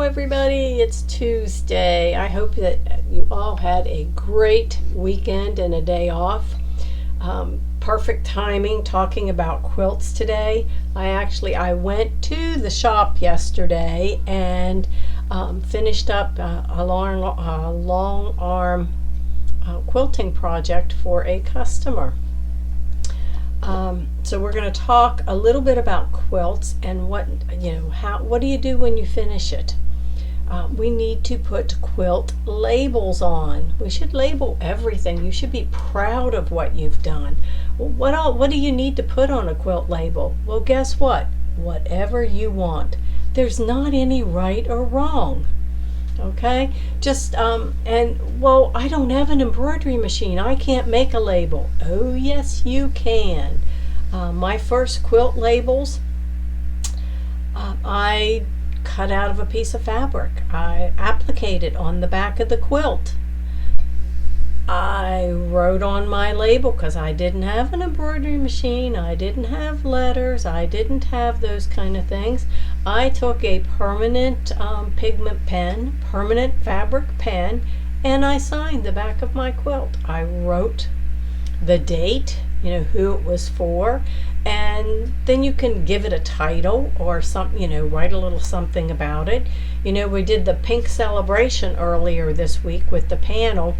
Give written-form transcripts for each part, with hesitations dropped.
everybody, it's Tuesday. I hope that you all had a great weekend and a day off. Perfect timing talking about quilts today. I went to the shop yesterday and finished up a long arm quilting project for a customer. So we're going to talk a little bit about quilts and what do you do when you finish it? We need to put quilt labels on. We should label everything. You should be proud of what you've done. Well, what do you need to put on a quilt label? Well, guess what? Whatever you want. There's not any right or wrong. Okay, I don't have an embroidery machine. I can't make a label. Oh yes, you can. My first quilt labels, I cut out of a piece of fabric. I appliqued it on the back of the quilt. I wrote on my label because I didn't have an embroidery machine. I didn't have letters. I didn't have those kind of things. I took a permanent pigment pen, permanent fabric pen, and I signed the back of my quilt. I wrote the date, who it was for, and then you can give it a title or something, write a little something about it. We did the pink celebration earlier this week with the panel.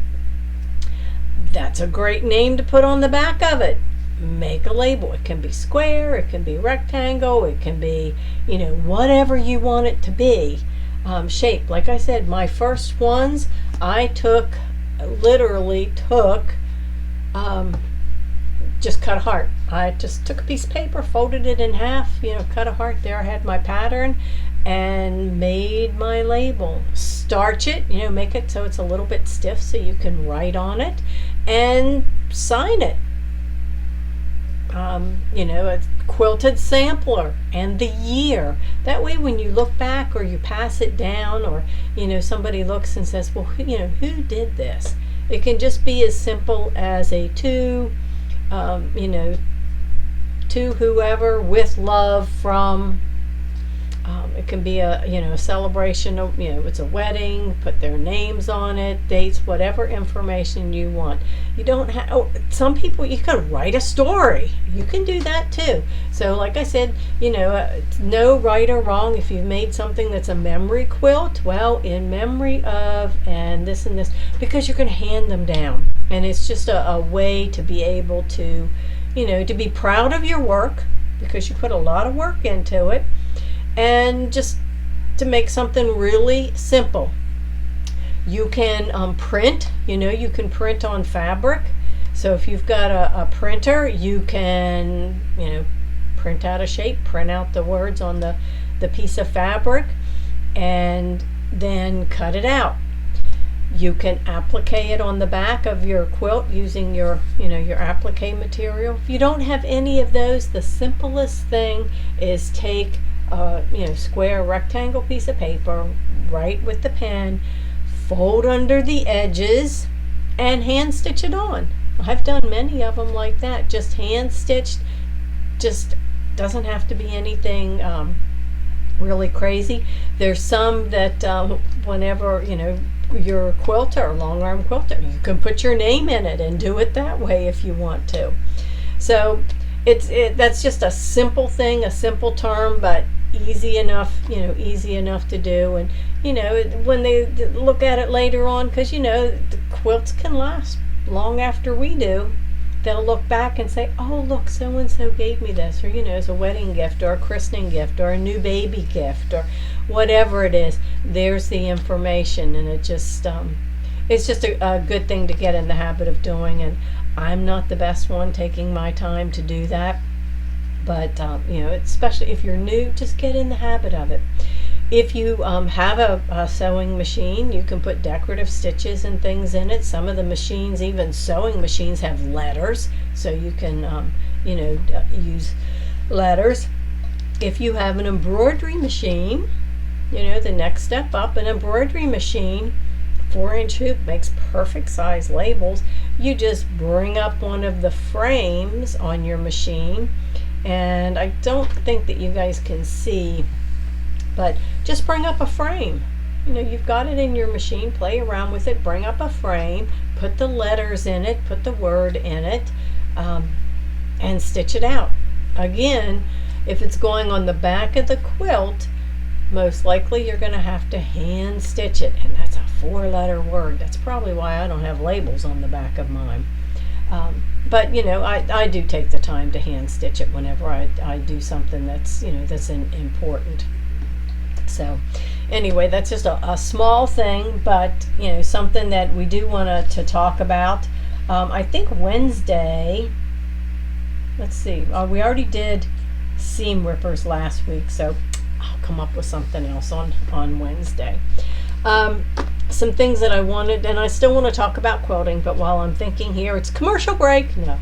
That's a great name to put on the back of it. Make a label. It can be square, it can be rectangle, it can be, whatever you want it to be. Shape. Like I said, my first ones, I literally took, just cut a heart. I just took a piece of paper, folded it in half, cut a heart. There I had my pattern and made my label. Starch it, make it so it's a little bit stiff so you can write on it and sign it. A quilted sampler and the year. That way when you look back or you pass it down or, somebody looks and says, well, who did this? It can just be as simple as a to whoever with love from. It can be a celebration of, it's a wedding, put their names on it, dates, whatever information you want. You don't have, some people, you can write a story. You can do that too. So like I said, no right or wrong. If you've made something that's a memory quilt, well, in memory of, and this, because you can hand them down. And it's just a way to be able to, to be proud of your work because you put a lot of work into it. And just to make something really simple. You can print, you can print on fabric. So if you've got a printer, you can, print out a shape, print out the words on the piece of fabric, and then cut it out. You can applique it on the back of your quilt using your applique material. If you don't have any of those, the simplest thing is take square rectangle piece of paper, write with the pen, fold under the edges, and hand stitch it on. I've done many of them like that, just hand stitched. Just doesn't have to be anything really crazy. There's some that whenever you're a quilter, long arm quilter, you can put your name in it and do it that way if you want to. So that's just a simple thing, a simple term, but easy enough to do. And when they look at it later on, because the quilts can last long after we do, they'll look back and say, oh look, so and so gave me this, or as a wedding gift or a christening gift or a new baby gift or whatever it is. There's the information, and it's just a good thing to get in the habit of doing. And I'm not the best one taking my time to do that, but especially if you're new, just get in the habit of it. If you have a sewing machine, you can put decorative stitches and things in it. Some of the machines, even sewing machines, have letters, so you can use letters. If you have an embroidery machine, the next step up, an embroidery machine, 4-inch hoop makes perfect size labels. You just bring up one of the frames on your machine, and I don't think that you guys can see But just bring up a frame. You've got it in your machine, play around with it, bring up a frame, put the letters in it, put the word in it, and stitch it out. Again, if it's going on the back of the quilt, most likely you're going to have to hand stitch it, and that's a 4-letter word. That's probably why I don't have labels on the back of mine. But I do take the time to hand stitch it whenever I do something that's important. So anyway, that's just a small thing, but something that we do want to talk about. I think Wednesday, let's see, we already did seam rippers last week, so I'll come up with something else on Wednesday. Some things that I wanted, and I still want to talk about quilting, but while I'm thinking here, it's commercial break. No,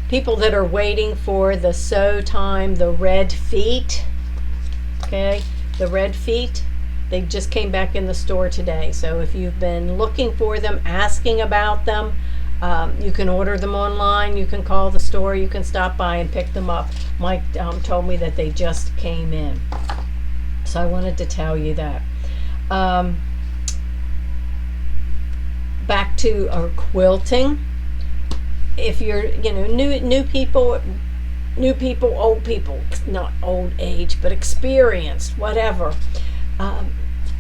people that are waiting for the sew time, the red feet. Okay, the red feet, they just came back in the store today. So if you've been looking for them, asking about them, you can order them online, you can call the store, you can stop by and pick them up. Mike told me that they just came in. So I wanted to tell you that. Back to our quilting. If you're, new people, old people, not old age, but experienced, whatever.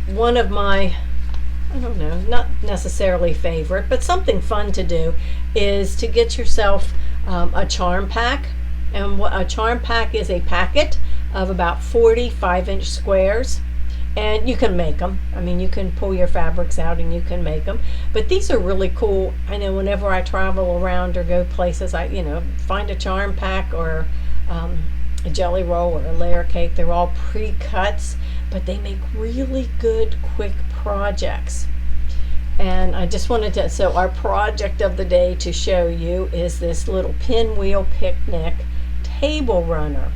One of my, I don't know, not necessarily favorite, but something fun to do is to get yourself a charm pack. And what a charm pack is, a packet of about 40 5-inch squares. And you can make them. I mean, you can pull your fabrics out and you can make them. But these are really cool. I know whenever I travel around or go places, I find a charm pack or a jelly roll or a layer cake. They're all pre-cuts, but they make really good, quick projects. And I just wanted to, so our project of the day to show you is this little pinwheel picnic table runner.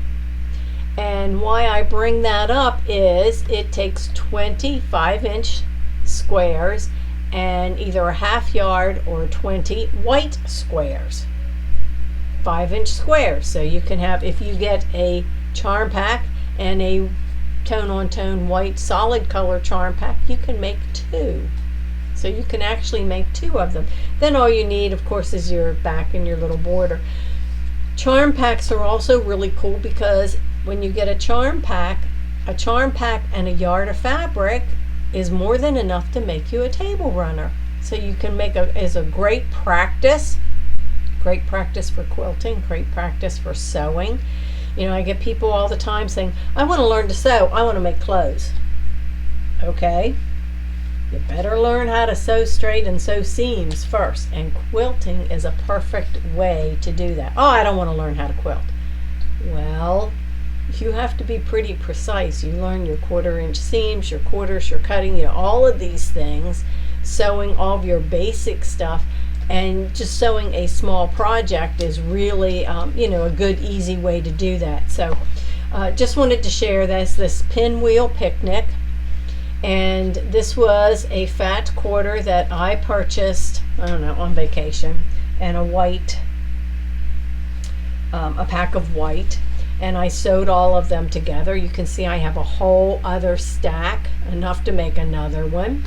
And why I bring that up is it takes 20 5-inch squares and either a half yard or 20 white squares. 5-inch squares. So you can have, if you get a charm pack and a tone-on-tone white solid color charm pack, you can make 2. So you can actually make 2 of them. Then all you need, of course, is your back and your little border. Charm packs are also really cool because when you get a charm pack and a yard of fabric is more than enough to make you a table runner. So you can make is a great practice for quilting, great practice for sewing. I get people all the time saying, I want to learn to sew, I want to make clothes. Okay, you better learn how to sew straight and sew seams first, and quilting is a perfect way to do that. Oh, I don't want to learn how to quilt. Well, you have to be pretty precise. You learn your 1/4-inch seams, your quarters, your cutting, all of these things, sewing all of your basic stuff, and just sewing a small project is really, a good, easy way to do that. So just wanted to share this pinwheel picnic. And this was a fat quarter that I purchased, on vacation, and a white, a pack of white. And I sewed all of them together. You can see I have a whole other stack, enough to make another one.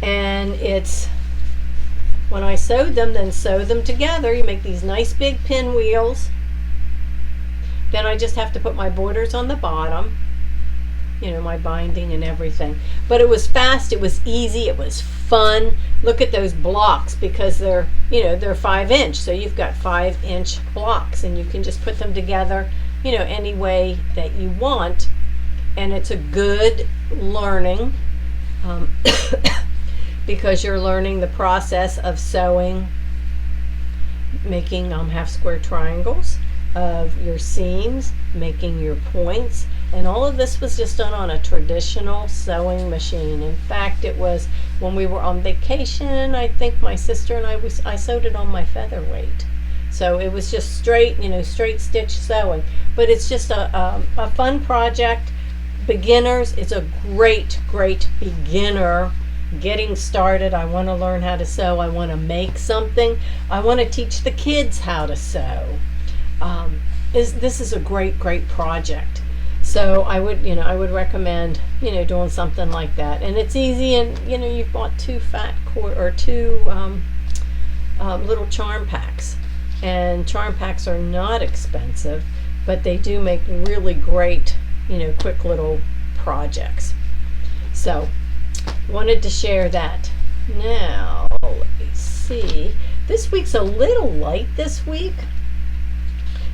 And it's, when I sewed them, then sew them together. You make these nice big pinwheels. Then I just have to put my borders on the bottom, my binding and everything. But it was fast, it was easy, it was fun. Look at those blocks, because they're 5-inch. So you've got 5-inch blocks, and you can just put them together any way that you want. And it's a good learning because you're learning the process of sewing, making half square triangles of your seams, making your points, and all of this was just done on a traditional sewing machine. In fact, it was when we were on vacation, I think my sister and I sewed it on my featherweight. So it was just straight, straight stitch sewing. But it's just a fun project. Beginners, it's a great, great beginner getting started. I want to learn how to sew. I want to make something. I want to teach the kids how to sew. This is a great, great project. So I would recommend, doing something like that. And it's easy, and you've bought two little charm packs. And charm packs are not expensive, but they do make really great, quick little projects. So, wanted to share that. Now, let me see. This week's a little light this week,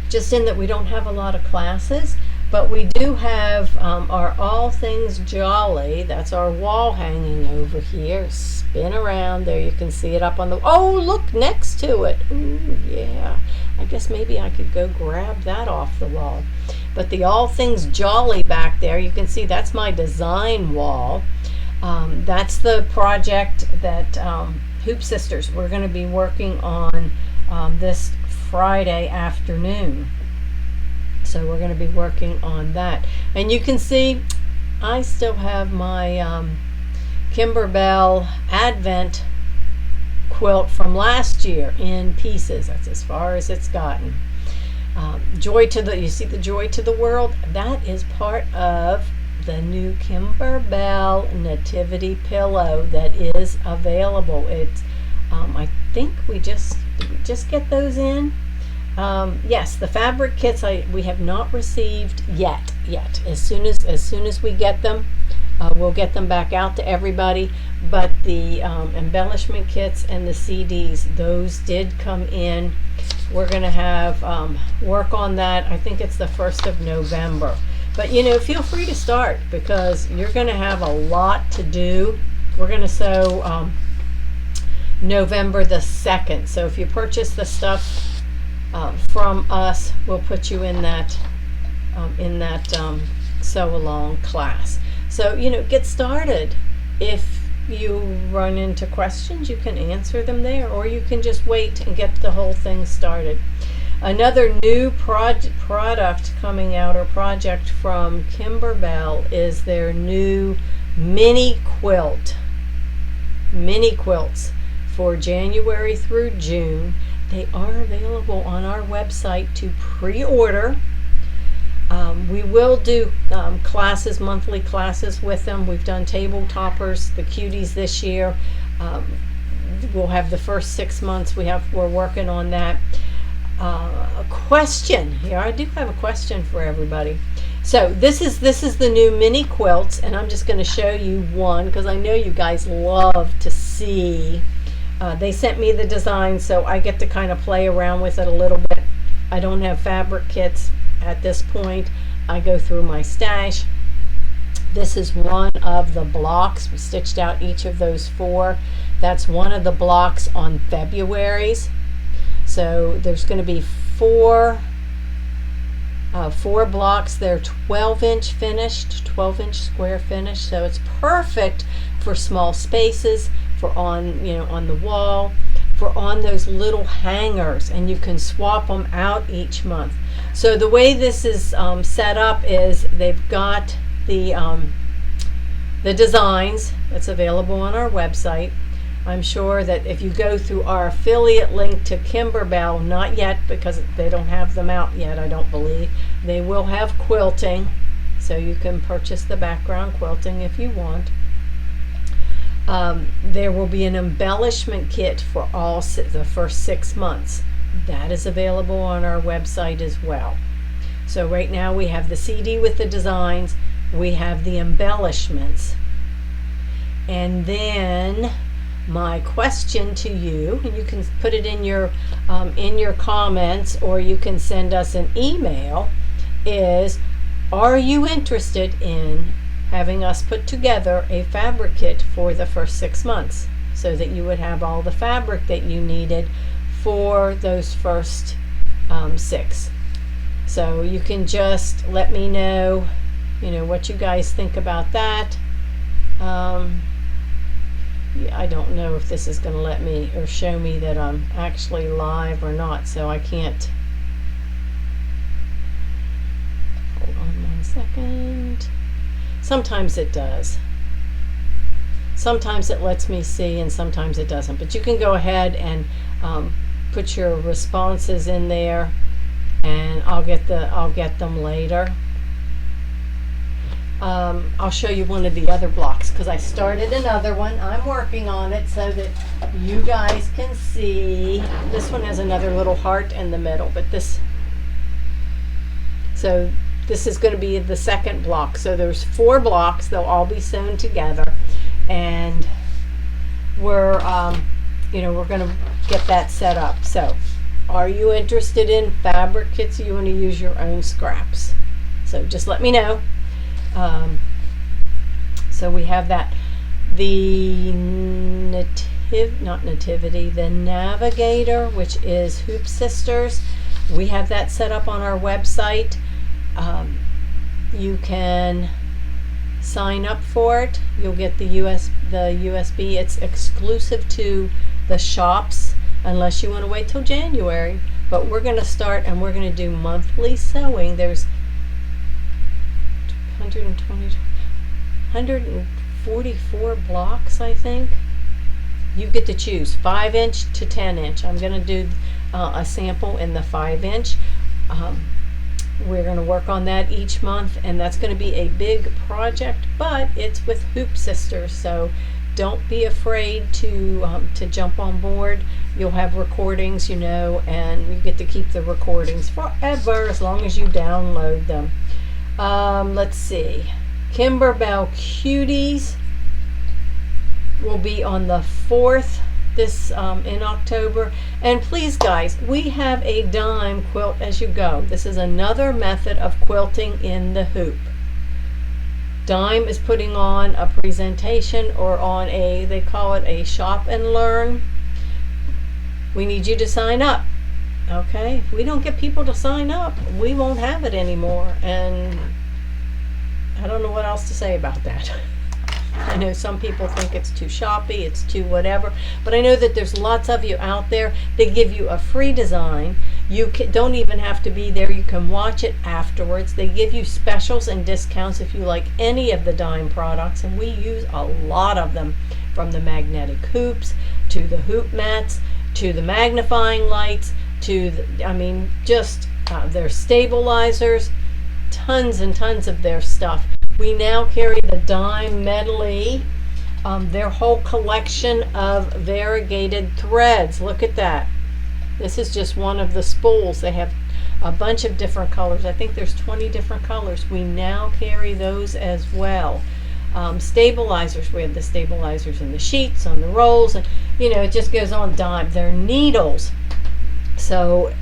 just in that we don't have a lot of classes, but we do have our All Things Jolly. That's our wall hanging over here. Spin around there. You can see it up on the... Oh, look, next to it. Ooh, yeah. I guess maybe I could go grab that off the wall. But the All Things Jolly back there, you can see that's my design wall. That's the project that Hoop Sisters, we're going to be working on this Friday afternoon. So we're going to be working on that. And you can see I still have my Kimberbell Advent quilt from last year in pieces. That's as far as it's gotten. You see the Joy to the World? That is part of the new Kimberbell Nativity pillow that is available. It's I think did we just get those in? Yes, the fabric kits we have not received yet. As soon as we get them, we'll get them back out to everybody. But the embellishment kits and the CDs, those did come in. We're going to have work on that. I think it's the 1st of November. But feel free to start, because you're going to have a lot to do. We're going to sew November the 2nd. So if you purchase the stuff from us, we'll put you in that sew along class. So get started. If you run into questions, you can answer them there, or you can just wait and get the whole thing started. Another new product coming out, or project from Kimberbell, is their new mini quilts for January through June. They are available on our website to pre-order. We will do monthly classes with them. We've done table toppers, the cuties this year. We'll have the first 6 months. We're working on that. A question here. I do have a question for everybody. So this is the new mini quilts, and I'm just going to show you one because I know you guys love to see. They sent me the design, so I get to kind of play around with it a little bit. I don't have fabric kits at this point. I go through my stash. This is one of the blocks. We stitched out each of those 4. That's one of the blocks on February's. So there's going to be 4 blocks. They're 12-inch finished, 12-inch square finished. So it's perfect for small spaces, for on the wall, for on those little hangers, and you can swap them out each month. So the way this is set up is they've got the designs that's available on our website. I'm sure that if you go through our affiliate link to Kimberbell, not yet because they don't have them out yet, I don't believe, they will have quilting, so you can purchase the background quilting if you want. There will be an embellishment kit for the first 6 months. That is available on our website as well. So right now we have the CD with the designs, we have the embellishments, and then my question to you, and you can put it in your comments, or you can send us an email, is: are you interested in having us put together a fabric kit for the first 6 months, so that you would have all the fabric that you needed for those first 6? So you can just let me know, what you guys think about that. I don't know if this is going to let me or show me that I'm actually live or not, so I can't. Hold on 1 second. Sometimes it does. Sometimes it lets me see, and sometimes it doesn't. But you can go ahead and put your responses in there, and I'll get them later. I'll show you one of the other blocks because I started another one. I'm working on it so that you guys can see. This one has another little heart in the middle, but this is going to be the second block. So there's 4 blocks. They'll all be sewn together, and we're we're going to get that set up. So are you interested in fabric kits? You want to use your own scraps? So just let me know. So we have that. The the Navigator, which is Hoop Sisters. We have that set up on our website. You can sign up for it. You'll get the USB. It's exclusive to the shops unless you want to wait till January. But we're going to start, and we're going to do monthly sewing. There's 144 blocks, I think. You get to choose 5-inch to 10-inch. I'm going to do a sample in the 5-inch. We're going to work on that each month, and that's going to be a big project, but it's with Hoop Sisters, so don't be afraid to jump on board. You'll have recordings, and you get to keep the recordings forever as long as you download them. Let's see. Kimberbell Cuties will be on the 4th in October. And please, guys, we have a dime quilt as you go. This is another method of quilting in the hoop. Dime is putting on a presentation or on they call it a shop and learn. We need you to sign up. Okay, if we don't get people to sign up, we won't have it anymore, and I don't know what else to say about that. I know some people think it's too shoppy, it's too whatever, but I know that there's lots of you out there. They give you a free design. You don't even have to be there. You can watch it afterwards. They give you specials and discounts if you like any of the dime products, and we use a lot of them, from the magnetic hoops to the hoop mats to the magnifying lights to their stabilizers, tons and tons of their stuff. We now carry the Dime Medley, their whole collection of variegated threads. Look at that. This is just one of the spools. They have a bunch of different colors. I think there's 20 different colors. We now carry those as well. Stabilizers. We have the stabilizers in the sheets, on the rolls, and it just goes on. Dime. They're needles. So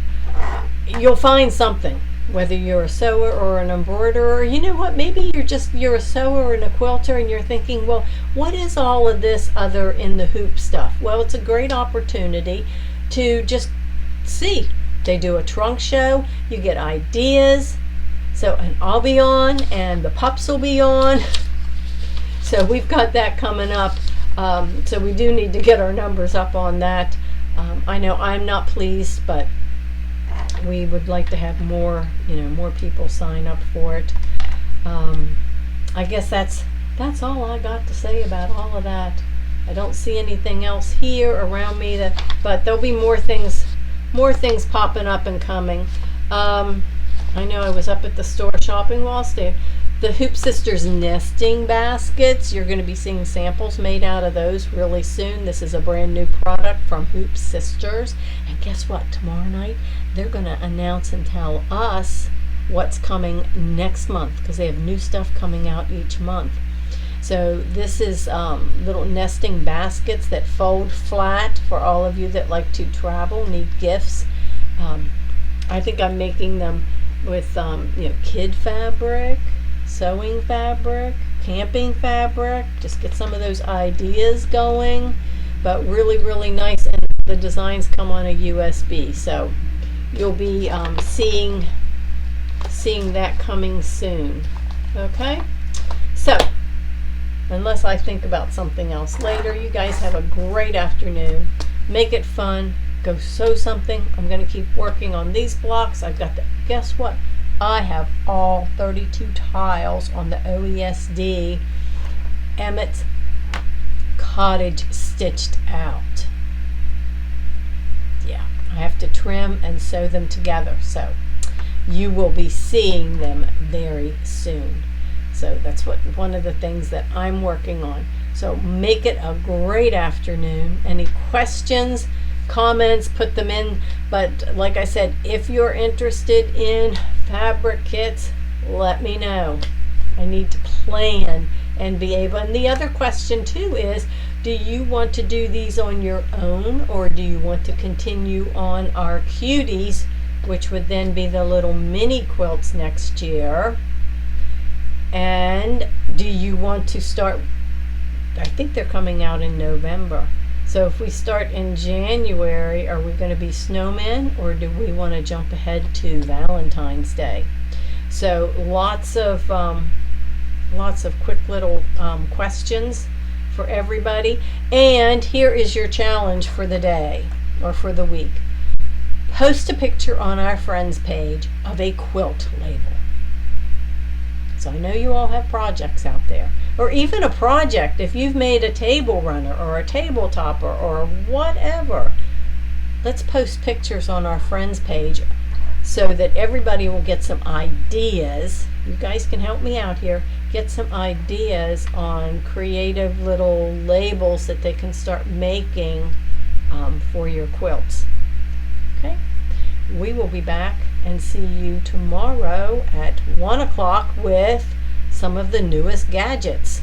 you'll find something, whether you're a sewer or an embroiderer. You know what? Maybe you're a sewer and a quilter, and you're thinking, well, what is all of this other in the hoop stuff? Well, it's a great opportunity to just see. They do a trunk show. You get ideas. So, and I'll be on, and the pups will be on. So we've got that coming up. So we do need to get our numbers up on that. I know I'm not pleased, but we would like to have more people sign up for it. I guess that's all I got to say about all of that. I don't see anything else here around me but there'll be more things popping up and coming. I know I was up at the store shopping whilst there. The Hoop Sisters nesting baskets, you're going to be seeing samples made out of those really soon. This is a brand new product from Hoop Sisters. And guess what? Tomorrow night, they're going to announce and tell us what's coming next month, because they have new stuff coming out each month. So this is little nesting baskets that fold flat for all of you that like to travel, need gifts. I think I'm making them with kid fabric, sewing fabric, camping fabric. Just get some of those ideas going, but really, really nice. And the designs come on a USB, so you'll be seeing that coming soon. Okay, so unless I think about something else later, you guys have a great afternoon. Make it fun. Go sew something. I'm going to keep working on these blocks. I've got guess what? I have all 32 tiles on the OESD Emmett's Cottage stitched out. Yeah, I have to trim and sew them together, so you will be seeing them very soon. So that's one of the things that I'm working on. So make it a great afternoon. Any questions, comments, put them in. But like I said, if you're interested in fabric kits, let me know. I need to plan and be able. And the other question too is, do you want to do these on your own, or do you want to continue on our cuties, which would then be the little mini quilts next year? And do you want to start, I think they're coming out in November. So if we start in January, are we going to be snowmen, or do we want to jump ahead to Valentine's Day? So lots of quick little questions for everybody. And here is your challenge for the day or for the week. Post a picture on our friends page of a quilt label. So I know you all have projects out there, or even a project if you've made a table runner or a table topper or whatever. Let's post pictures on our friends page so that everybody will get some ideas. You guys can help me out here. Get some ideas on creative little labels that they can start making for your quilts. Okay? We will be back and see you tomorrow at 1 o'clock with some of the newest gadgets.